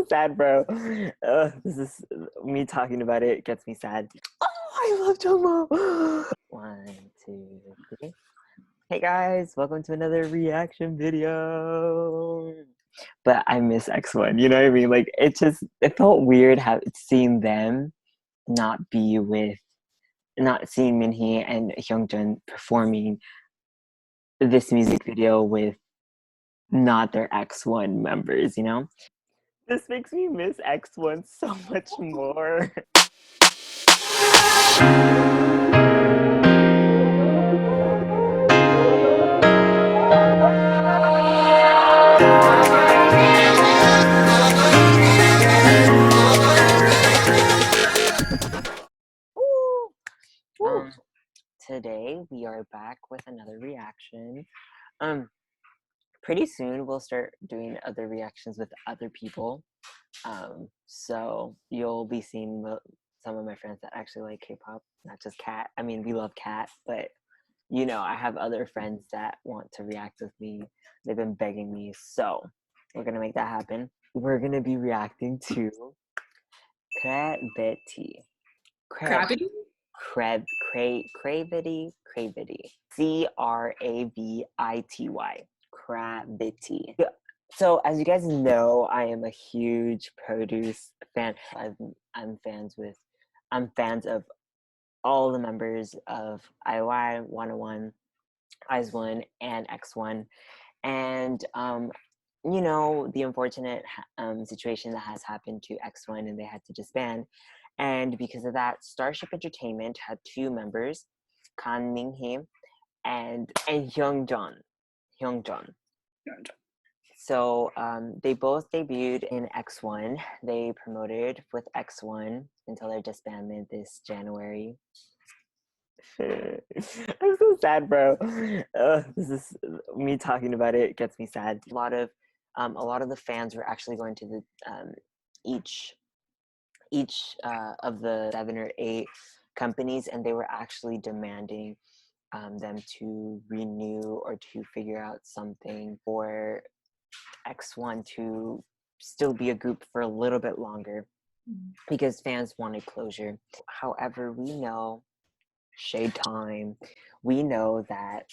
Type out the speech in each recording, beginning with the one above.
so sad, bro. This is me talking about it gets me sad. Oh, I love Jungmo. 1, 2, 3. Hey guys, welcome to another reaction video. But I miss X1. You know what I mean? Like it felt weird seeing them not seeing MinHee and HyeongJun performing this music video with not their X1 members, you know? This makes me miss X1 so much more. Today we are back with another reaction. Pretty soon we'll start doing other reactions with other people. So you'll be seeing some of my friends that actually like K-pop, not just Kat. I mean, we love Kat, but you know, I have other friends that want to react with me. They've been begging me, so we're gonna make that happen. We're gonna be reacting to CRAVITY. CRAVITY? CRAVITY. CRAVITY. CRAVITY. So as you guys know, I am a huge produce fan. I'm fans of all the members of IOI, 101, IZ*ONE, and X1. And you know, the unfortunate situation that has happened to X1 and they had to disband. And because of that, Starship Entertainment had two members, MinHee and HyeongJun. So they both debuted in X1. They promoted with X1 until their disbandment this January. I'm so sad, bro. This is me talking about it gets me sad. A lot of the fans were actually going to the each of the 7 or 8 companies, and they were actually demanding them to renew or to figure out something for X1 to still be a group for a little bit longer because fans wanted closure. However, we know, shade time, we know that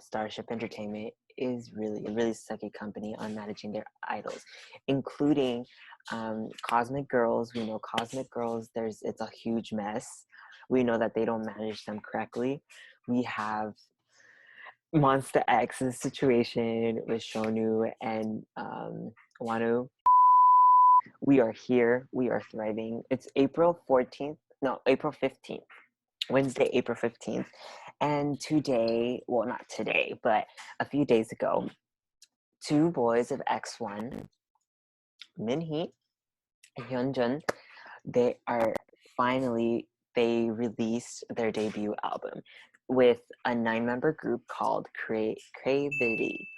Starship Entertainment is really a really sucky company on managing their idols, including Cosmic Girls. We know Cosmic Girls, it's a huge mess. We know that they don't manage them correctly. We have MONSTA X's situation with Shonu and Wanu. We are here. We are thriving. It's April 15th, Wednesday, April 15th. And today, well, not today, but a few days ago, 2 boys of X1, MinHee and HyeongJun, they released their debut album with a 9-member group called CRAVITY.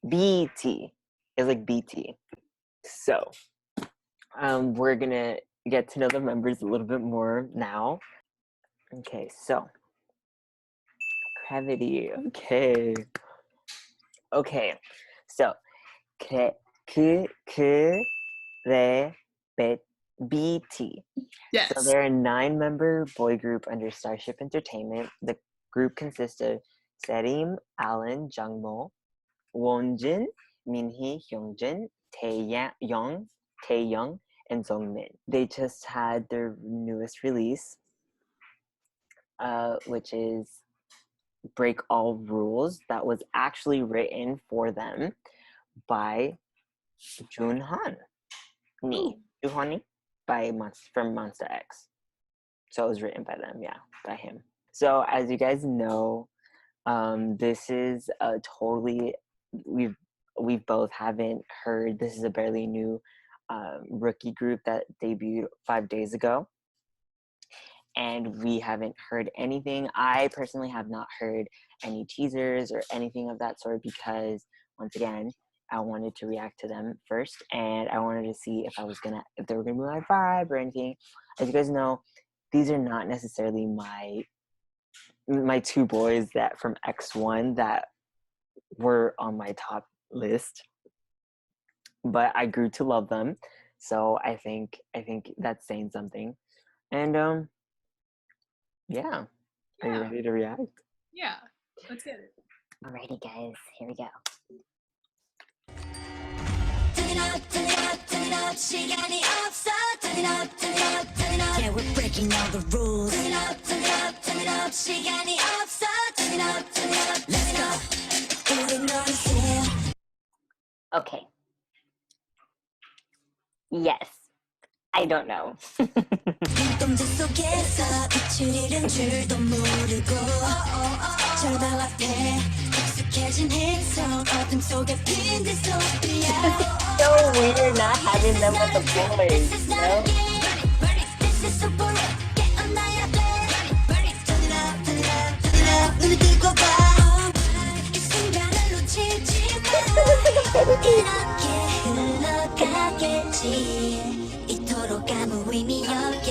BT. It's like BT. So, we're gonna get to know the members a little bit more now. Okay, so CRAVITY. Okay. So BT. Yes. So they're a 9-member boy group under Starship Entertainment. The group consists of Serim, Alan, Jungmo, Wonjin, MinHee, HyeongJun, Taeyoung, and Sungmin. They just had their newest release, which is Break All Rules, that was actually written for them by Junhan from MONSTA X. So it was written by them, by him. So as you guys know, this is a totally, we both haven't heard, this is a barely new rookie group that debuted 5 days ago. And we haven't heard anything. I personally have not heard any teasers or anything of that sort because, once again, I wanted to react to them first, and I wanted to see if they were gonna be my vibe or anything. As you guys know, these are not necessarily my 2 boys that from X1 that were on my top list, but I grew to love them. So I think that's saying something. And yeah. Are you Yeah. ready to react? Yeah. Let's get it. Alrighty, guys. Here we go. Yeah, we're breaking all the rules. Let's go. Okay. Yes. I don't know. 눈동자 속에서 빛을 잃은 줄도 모르고 절반 앞에 익숙해진 행성 어둠 속에 핀 디스토피아. So weird not having them with the boys, you know? This is so boring. 깨어나야 돼. Turn it up, turn it up, turn it up. 눈을 뜨고 봐. 이 순간을 놓치지 마. 이렇게 흘러가겠지. 이토록 아무 의미 없게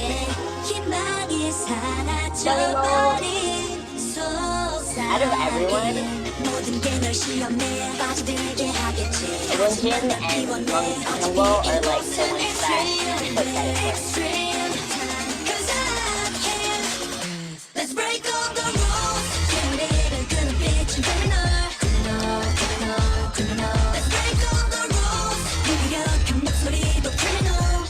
희망이 사라져버린 Out of everyone, 모든 게 널 시험에 빠져들게 하겠지. HyeongJun and MONSTA are like the ones that put that in first. Cause I can. Let's break all the rules. 재미를 끄는 빛은 criminal. Let's break all the rules. 무기력한 목소리도 criminal.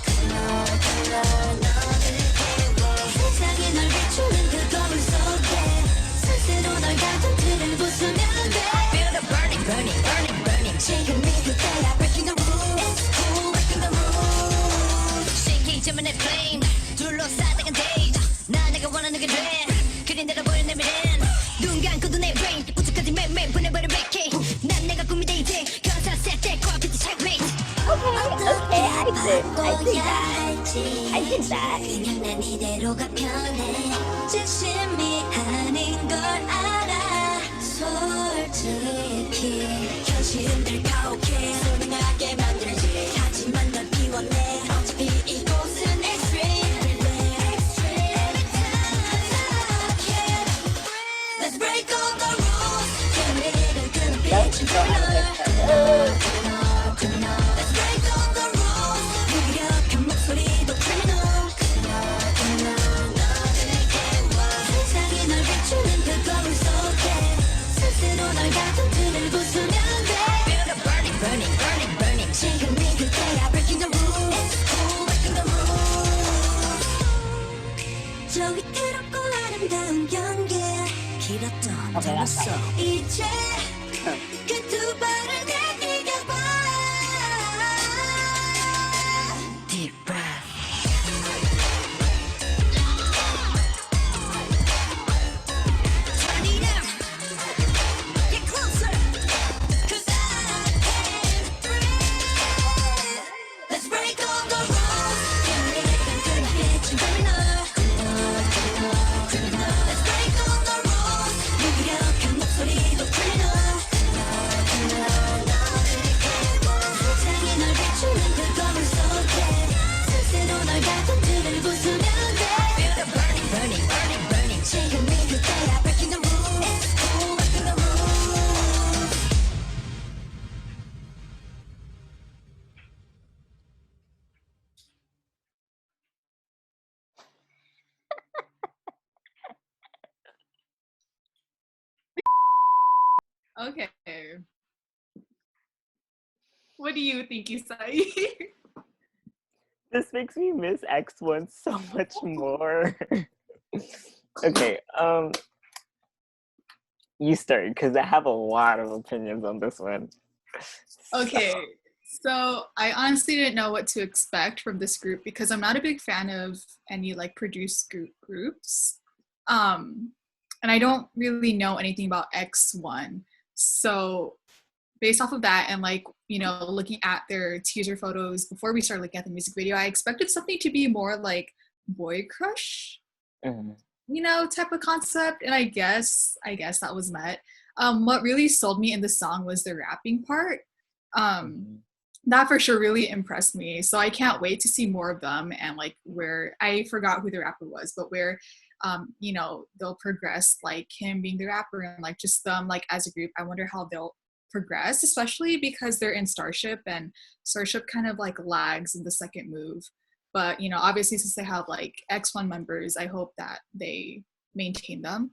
세상이 널 비추는 그 거울 속에 스스로 널 가둔틀을 부수면 돼. Feel the burning, burning, burning, burning. 지금이 그때야. Breaking the rules. Breaking the rules. 신기지만 내 flame. 둘러싸다간 days. 나 내가 원하는 게 돼. 그린 대로 보여 내 미래는. 눈 감고도 내 brain. 우측까지 매일 보내버려 vacate. 난 내가 꿈이 돼 이제. 가사 set that core 빛이 checkmate. Okay, I did that. 그냥 난 이대로가 편해. 진심이 아닌 걸 알아. 솔직히 현실은 늘 가혹해. 소중하게 만들지. 하지만 널 비워내. 어차피 이곳은 extreme. Let's break all the rules. 재미를 끄는 빛은 criminal. Let's break all the rules. 무기력한 목소리도 criminal. 세상이 널 비추는 그 거울 속에 스스로 널 가둔틀을 부수면 돼. Feel the burning, burning, burning, burning. 지금이 그때야. Breaking the rules. Breaking the rules. 저 위태롭고 아름다운 연기 길었던 잠었어. 이제 그 두 발을 내디뎌봐. Deep breath. Turn it up. Get closer. 'Cause I can't breathe. Let's break all the rules. 재미를 끄는 빛은 criminal. Let's break all the rules. 무기력한 목소리도 criminal. 세상이 널 비추는 그 거울 속에 스스로 널 가둔틀을 부수면 돼. Feel the burning, burning, burning, burning. 지금이 그때야. Breaking the rules. Breaking the rules. Okay. What do you think, Isai? This makes me miss X1 so much more. Okay, you start because I have a lot of opinions on this one. Okay. So I honestly didn't know what to expect from this group because I'm not a big fan of any like produced groups. And I don't really know anything about X1. So based off of that and like, you know, looking at their teaser photos before we started looking at the music video, I expected something to be more like boy crush, you know, type of concept. And I guess that was met. What really sold me in the song was the rapping part. That for sure really impressed me. So I can't wait to see more of them and like where I forgot who the rapper was, but where you know, they'll progress like him being the rapper and like just them like as a group. I wonder how they'll progress, especially because they're in Starship, and Starship kind of like lags in the second move. But you know, obviously since they have like X1 members, I hope that they maintain them.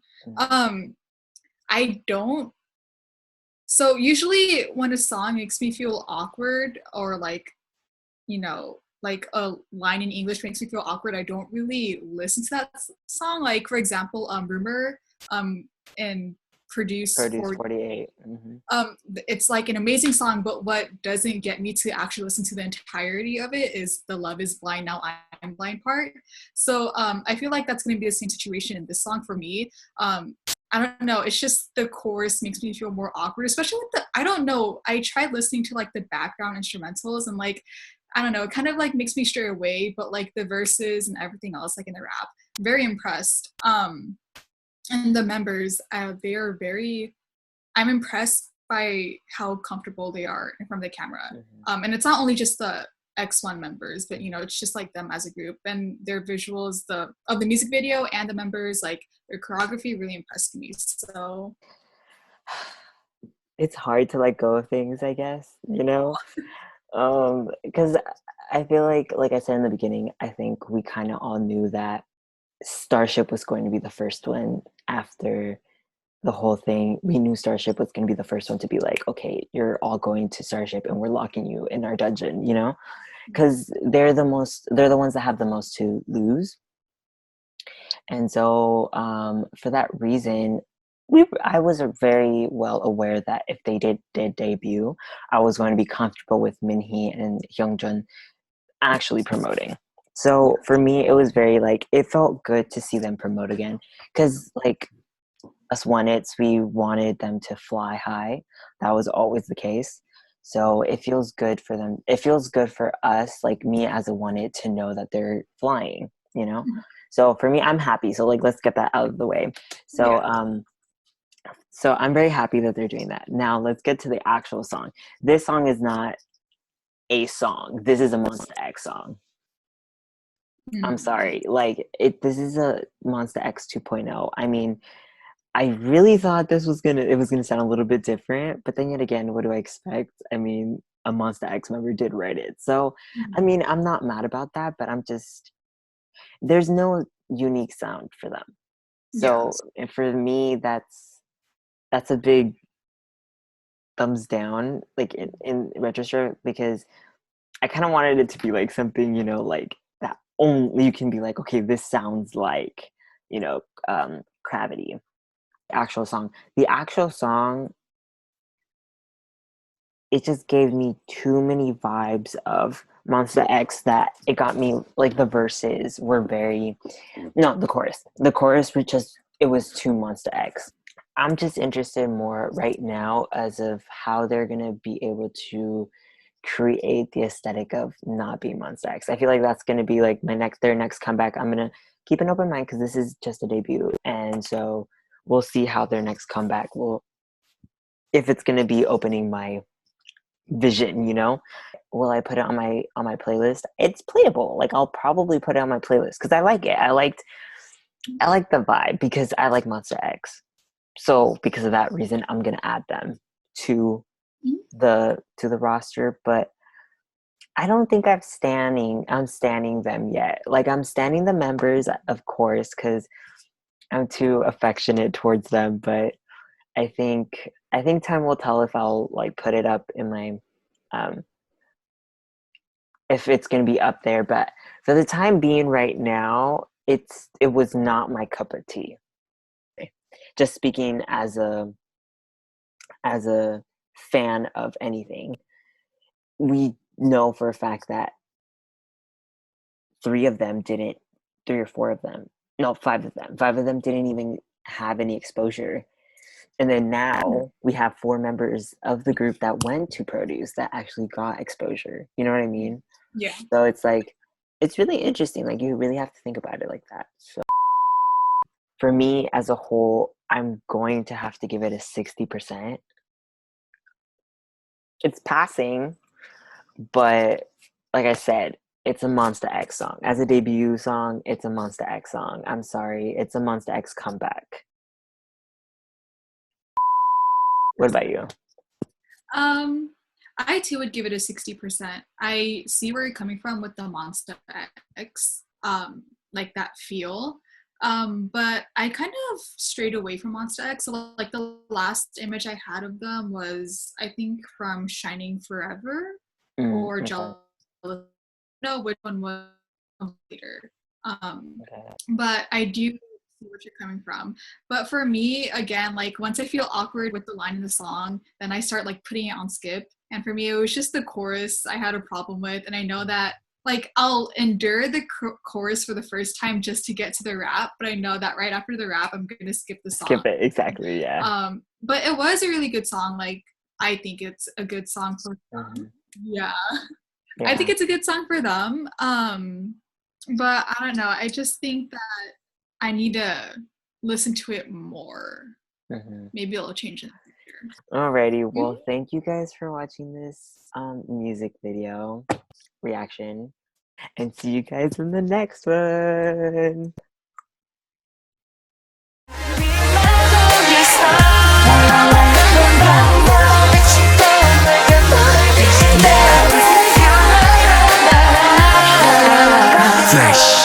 I don't. So usually when a song makes me feel awkward, or like, you know, like a line in English makes me feel awkward, I don't really listen to that song. Like for example, Rumor, and Produce 48. it's like an amazing song, but what doesn't get me to actually listen to the entirety of it is the Love is Blind Now I'm Blind part. So I feel like that's going to be the same situation in this song for me. I don't know, it's just the chorus makes me feel more awkward, especially with the, I don't know, I tried listening to like the background instrumentals, and like, I don't know, it kind of like makes me stray away, but like the verses and everything else, like in the rap, very impressed. And the members, they are very, I'm impressed by how comfortable they are in front of the camera. And it's not only just the X1 members, but you know, it's just like them as a group, and their visuals, of the music video and the members, like their choreography really impressed me. So it's hard to let go of things, I guess, you know, because I feel like I said in the beginning, I think we kind of all knew that Starship was going to be the first one after the whole thing. We knew Starship was going to be the first one to be like, okay, you're all going to Starship and we're locking you in our dungeon, you know, because they're the ones that have the most to lose. And so for that reason, I was very well aware that if they did debut, I was going to be comfortable with MinHee and HyeongJun actually promoting. So for me, it was very like, it felt good to see them promote again, because like us one-its, we wanted them to fly high. That was always the case. So it feels good for them. It feels good for us, like me as a one-it, to know that they're flying, you know? So for me, I'm happy. So like, let's get that out of the way. So so I'm very happy that they're doing that. Now let's get to the actual song. This song is not a song. This is a MONSTA X song. I'm sorry. Like this is a MONSTA X 2.0. I mean, I really thought it was gonna sound a little bit different, but then yet again, what do I expect? I mean, a MONSTA X member did write it. So I mean, I'm not mad about that, but I'm just, there's no unique sound for them. So for me, that's a big thumbs down, like in retrospect, because I kind of wanted it to be like something, you know, like that only you can be like, okay, this sounds like, you know, CRAVITY. The actual song, it just gave me too many vibes of MONSTA X that it got me, like the verses were very, no, the chorus was just, it was too MONSTA X. I'm just interested more right now as of how they're gonna be able to create the aesthetic of not being MONSTA X. I feel like that's gonna be like their next comeback. I'm gonna keep an open mind because this is just a debut, and so we'll see how their next comeback will, if it's gonna be opening my vision, you know. Will I put it on my playlist? It's playable. Like I'll probably put it on my playlist because I like it. I like the vibe because I like MONSTA X. So because of that reason, I'm gonna add them to the roster. But I don't think I'm standing them yet. Like I'm standing the members, of course, because I'm too affectionate towards them. But I think time will tell if I'll like put it up in my if it's gonna be up there. But for the time being, right now, it was not my cup of tea. Just speaking as a fan of anything, we know for a fact that 5 of them didn't even have any exposure. And then now we have 4 members of the group that went to Produce that actually got exposure. You know what I mean? Yeah. So it's like, it's really interesting. Like you really have to think about it like that. So for me as a whole, I'm going to have to give it a 60%. It's passing, but like I said, it's a MONSTA X song. As a debut song, it's a MONSTA X song. I'm sorry, it's a MONSTA X comeback. What about you? I too would give it a 60%. I see where you're coming from with the Monster X, like that feel. But I kind of strayed away from Monster X. So like the last image I had of them was, I think, from Shining Forever or Okay. Jealous. No, which one was later. Okay. But I do see what you're coming from. But for me, again, like once I feel awkward with the line in the song, then I start like putting it on skip. And for me, it was just the chorus I had a problem with. And I know that like I'll endure the chorus for the first time just to get to the rap, but I know that right after the rap, I'm gonna skip the song. Skip it, exactly, yeah. But it was a really good song. Like I think it's a good song for them. Yeah. I think it's a good song for them. But I don't know. I just think that I need to listen to it more. Maybe it'll change in the future. Alrighty, well, thank you guys for watching this music video reaction, and see you guys in the next one. Fresh.